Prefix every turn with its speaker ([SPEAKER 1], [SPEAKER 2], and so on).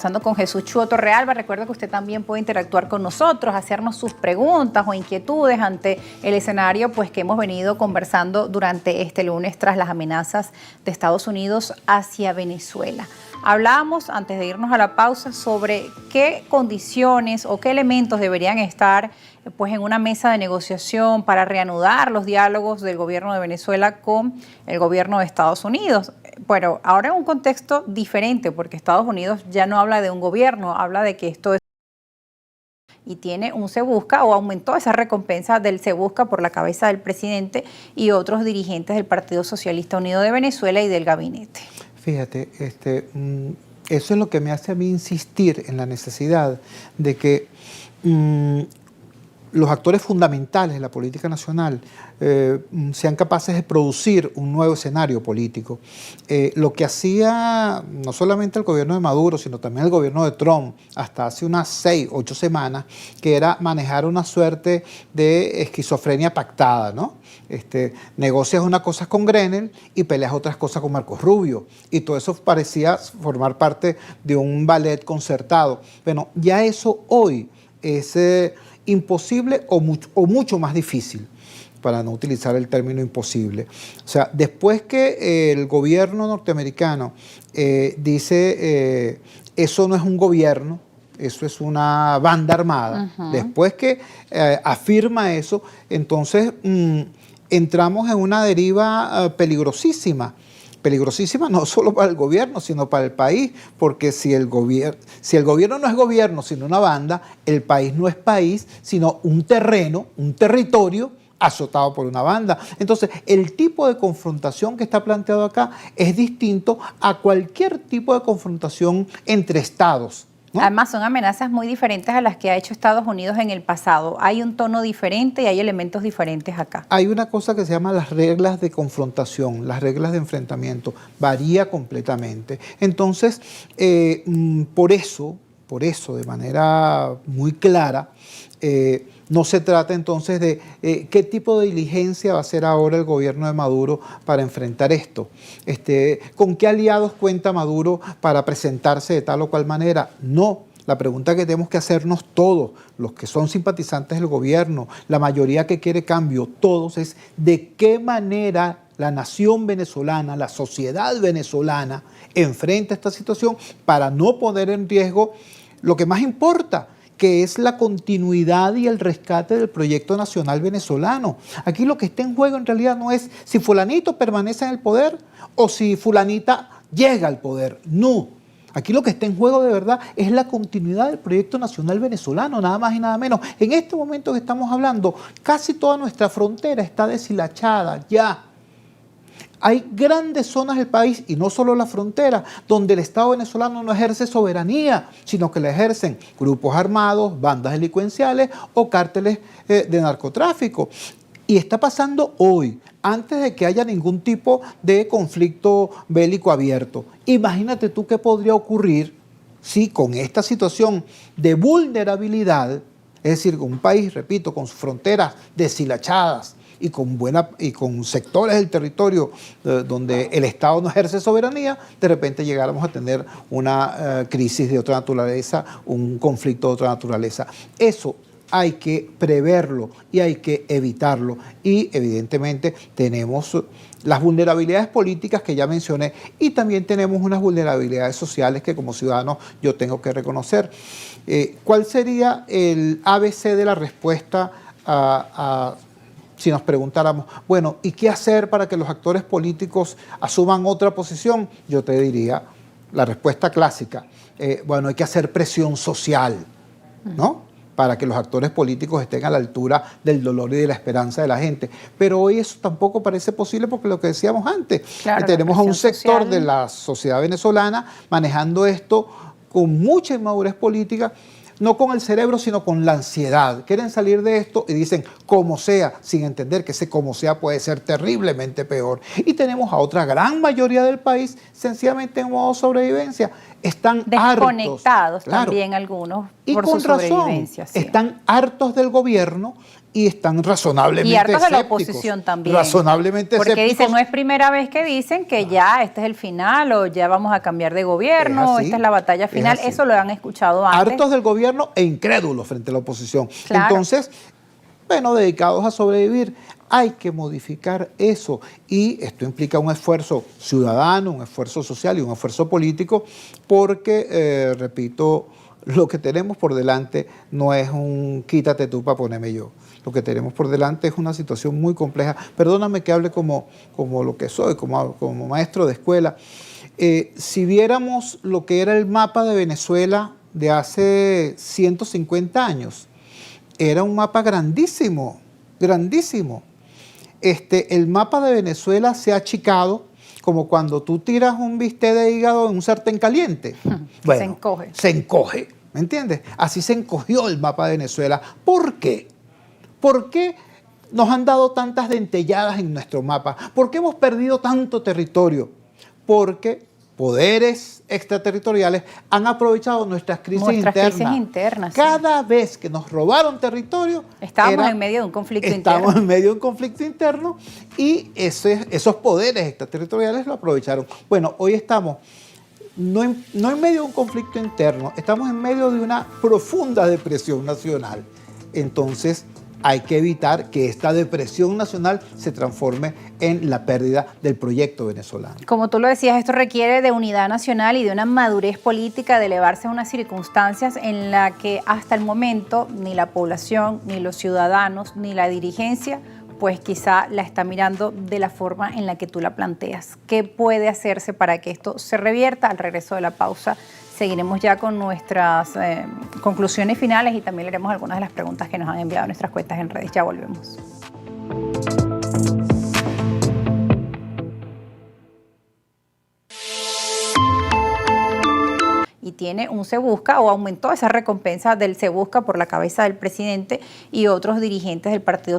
[SPEAKER 1] Conversando con Jesús Chuo Torrealba. Recuerda que usted también puede interactuar con nosotros, hacernos sus preguntas o inquietudes ante el escenario pues, que hemos venido conversando durante este lunes tras las amenazas de Estados Unidos hacia Venezuela. Hablábamos, antes de irnos a la pausa, sobre qué condiciones o qué elementos deberían estar pues, en una mesa de negociación para reanudar los diálogos del gobierno de Venezuela con el gobierno de Estados Unidos. Bueno, ahora en un contexto diferente, porque Estados Unidos ya no habla de un gobierno, habla de que esto es y tiene un Se Busca, o aumentó esa recompensa del Se Busca por la cabeza del presidente y otros dirigentes del Partido Socialista Unido de Venezuela y del gabinete.
[SPEAKER 2] Fíjate, eso es lo que me hace a mí insistir en la necesidad de que los actores fundamentales de la política nacional sean capaces de producir un nuevo escenario político. Lo que hacía no solamente el gobierno de Maduro, sino también el gobierno de Trump, hasta hace unas 6, 8 semanas, que era manejar una suerte de esquizofrenia pactada, ¿no? Negocias unas cosas con Grenell y peleas otras cosas con Marcos Rubio. Y todo eso parecía formar parte de un ballet concertado. Bueno, ya eso hoy es imposible o mucho más difícil, para no utilizar el término imposible. O sea, después que el gobierno norteamericano dice eso no es un gobierno, eso es una banda armada, después que afirma eso, entonces entramos en una deriva peligrosísima. Peligrosísima no solo para el gobierno, sino para el país, porque si el gobierno no es gobierno, sino una banda, el país no es país, sino un terreno, un territorio azotado por una banda. Entonces, el tipo de confrontación que está planteado acá es distinto a cualquier tipo de confrontación entre estados, ¿no?
[SPEAKER 1] Además, son amenazas muy diferentes a las que ha hecho Estados Unidos en el pasado. Hay un tono diferente y hay elementos diferentes acá.
[SPEAKER 2] Hay una cosa que se llama las reglas de confrontación, las reglas de enfrentamiento. Varía completamente. Entonces, por eso, de manera muy clara, no se trata entonces de qué tipo de diligencia va a hacer ahora el gobierno de Maduro para enfrentar esto. ¿Con qué aliados cuenta Maduro para presentarse de tal o cual manera? No. La pregunta que tenemos que hacernos todos, los que son simpatizantes del gobierno, la mayoría que quiere cambio, todos, es de qué manera la nación venezolana, la sociedad venezolana enfrenta esta situación para no poner en riesgo lo que más importa, que es la continuidad y el rescate del proyecto nacional venezolano. Aquí lo que está en juego en realidad no es si fulanito permanece en el poder o si fulanita llega al poder. No. Aquí lo que está en juego de verdad es la continuidad del proyecto nacional venezolano, nada más y nada menos. En este momento que estamos hablando, casi toda nuestra frontera está deshilachada ya. Hay grandes zonas del país, y no solo la frontera, donde el Estado venezolano no ejerce soberanía, sino que la ejercen grupos armados, bandas delincuenciales o cárteles de narcotráfico. Y está pasando hoy, antes de que haya ningún tipo de conflicto bélico abierto. Imagínate tú qué podría ocurrir si con esta situación de vulnerabilidad, es decir, con un país, repito, con sus fronteras deshilachadas, y con sectores del territorio donde el Estado no ejerce soberanía, de repente llegáramos a tener una crisis de otra naturaleza, un conflicto de otra naturaleza. Eso hay que preverlo y hay que evitarlo. Y evidentemente tenemos las vulnerabilidades políticas que ya mencioné y también tenemos unas vulnerabilidades sociales que como ciudadanos yo tengo que reconocer. ¿Cuál sería el ABC de la respuesta si nos preguntáramos, bueno, ¿y qué hacer para que los actores políticos asuman otra posición? Yo te diría, la respuesta clásica, bueno, hay que hacer presión social, ¿no? Para que los actores políticos estén a la altura del dolor y de la esperanza de la gente. Pero hoy eso tampoco parece posible porque lo que decíamos antes, claro, tenemos a un sector de la sociedad venezolana manejando esto con mucha inmadurez política, no con el cerebro, sino con la ansiedad. Quieren salir de esto y dicen como sea, sin entender que ese como sea puede ser terriblemente peor. Y tenemos a otra gran mayoría del país sencillamente en modo sobrevivencia. Están
[SPEAKER 1] desconectados
[SPEAKER 2] hartos,
[SPEAKER 1] también, claro, algunos
[SPEAKER 2] y
[SPEAKER 1] por
[SPEAKER 2] con
[SPEAKER 1] su
[SPEAKER 2] razón,
[SPEAKER 1] sobrevivencia. Sí.
[SPEAKER 2] Están hartos del gobierno y están razonablemente
[SPEAKER 1] y hartos de la
[SPEAKER 2] escépticos,
[SPEAKER 1] oposición también.
[SPEAKER 2] razonablemente
[SPEAKER 1] porque
[SPEAKER 2] escépticos.
[SPEAKER 1] dicen, no es primera vez que dicen que ya este es el final o ya vamos a cambiar de gobierno,
[SPEAKER 2] así,
[SPEAKER 1] esta es la batalla final.
[SPEAKER 2] así.
[SPEAKER 1] Eso lo han escuchado antes.
[SPEAKER 2] Hartos del gobierno e incrédulos frente a la oposición.
[SPEAKER 1] Claro.
[SPEAKER 2] Entonces, bueno, dedicados a sobrevivir, hay que modificar eso. Y esto implica un esfuerzo ciudadano, un esfuerzo social y un esfuerzo político, porque, repito, lo que tenemos por delante no es un quítate tú para ponerme yo. Lo que tenemos por delante es una situación muy compleja. Perdóname que hable como lo que soy, como maestro de escuela. Si viéramos lo que era el mapa de Venezuela de hace 150 años, era un mapa grandísimo, grandísimo. El mapa de Venezuela se ha achicado como cuando tú tiras un bistec de hígado en un sartén caliente. Bueno,
[SPEAKER 1] se encoge.
[SPEAKER 2] Se encoge, ¿me entiendes? Así se encogió el mapa de Venezuela. ¿Por qué? ¿Por qué nos han dado tantas dentelladas en nuestro mapa? ¿Por qué hemos perdido tanto territorio? Porque poderes extraterritoriales han aprovechado nuestras crisis internas. Cada vez que nos robaron territorio,
[SPEAKER 1] estábamos en medio de un conflicto interno.
[SPEAKER 2] Estábamos en medio de un conflicto interno y esos poderes extraterritoriales lo aprovecharon. Bueno, hoy estamos no en medio de un conflicto interno, estamos en medio de una profunda depresión nacional. Entonces, hay que evitar que esta depresión nacional se transforme en la pérdida del proyecto venezolano.
[SPEAKER 1] Como tú lo decías, esto requiere de unidad nacional y de una madurez política, de elevarse a unas circunstancias en la que hasta el momento ni la población, ni los ciudadanos, ni la dirigencia, pues quizá la está mirando de la forma en la que tú la planteas. ¿Qué puede hacerse para que esto se revierta? Al regreso de la pausa seguiremos ya con nuestras conclusiones finales y también leeremos algunas de las preguntas que nos han enviado nuestras cuentas en redes. Ya volvemos. Y tiene un Se Busca, o aumentó esa recompensa del Se Busca por la cabeza del presidente y otros dirigentes del Partido